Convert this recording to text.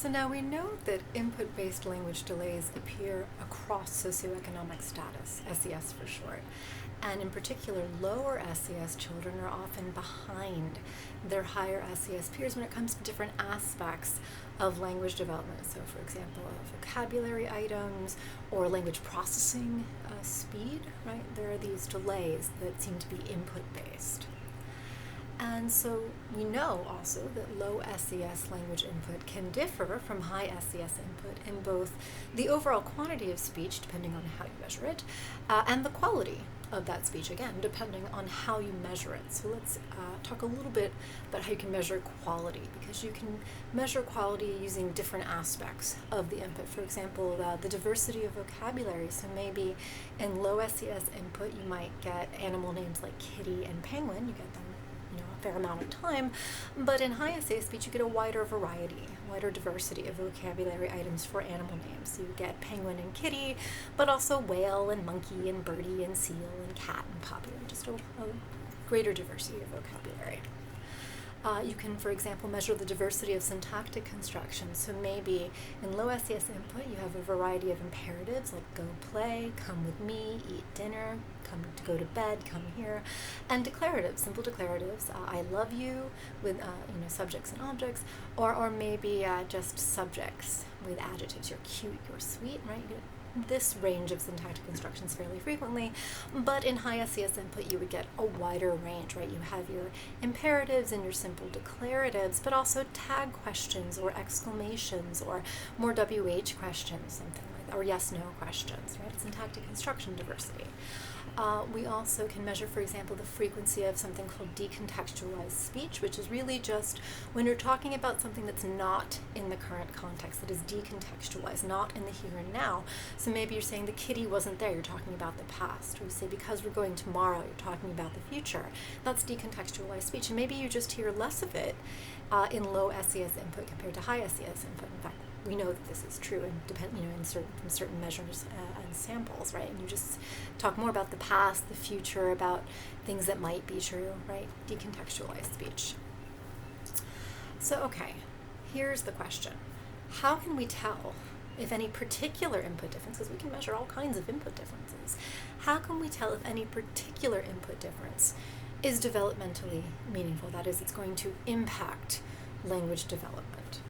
So now we know that input-based language delays appear across socioeconomic status, SES for short. And in particular, lower SES children are often behind their higher SES peers when it comes to different aspects of language development. So for example, vocabulary items or language processing speed, right? There are these delays that seem to be input-based. And so we know also that low SES language input can differ from high SES input in both the overall quantity of speech, depending on how you measure it, and the quality of that speech, again, depending on how you measure it. So let's talk a little bit about how you can measure quality, because you can measure quality using different aspects of the input. For example, the diversity of vocabulary. So maybe in low SES input, you might get animal names like kitty and penguin. You get them a fair amount of time, but in high SES speech you get a wider variety, wider diversity of vocabulary items for animal names. You get penguin and kitty, but also whale and monkey and birdie and seal and cat and puppy, just a greater diversity of vocabulary. You can, for example, measure the diversity of syntactic constructions. So maybe in low SES input, you have a variety of imperatives like go play, come with me, eat dinner, come to go to bed, come here, and declaratives, simple declaratives, I love you, with subjects and objects, or maybe just subjects with adjectives. You're cute, you're sweet, right? This range of syntactic constructions fairly frequently, but in high SES input you would get a wider range, right? You have your imperatives and your simple declaratives, but also tag questions or exclamations or more WH questions, something like that, or yes/no questions, right? Syntactic construction diversity. We also can measure, for example, the frequency of something called decontextualized speech, which is really just when you're talking about something that's not in the current context, that is decontextualized, not in the here and now. So maybe you're saying the kitty wasn't there, you're talking about the past. Or you say because we're going tomorrow, you're talking about the future. That's decontextualized speech. And maybe you just hear less of it in low SES input compared to high SES input. In fact, we know that this is true and from certain measures and samples, right? And you just talk more about the past, the future, about things that might be true, right? Decontextualized speech. So, okay, here's the question. How can we tell if any particular input differences, we can measure all kinds of input differences, how can we tell if any particular input difference is developmentally meaningful? That is, it's going to impact language development.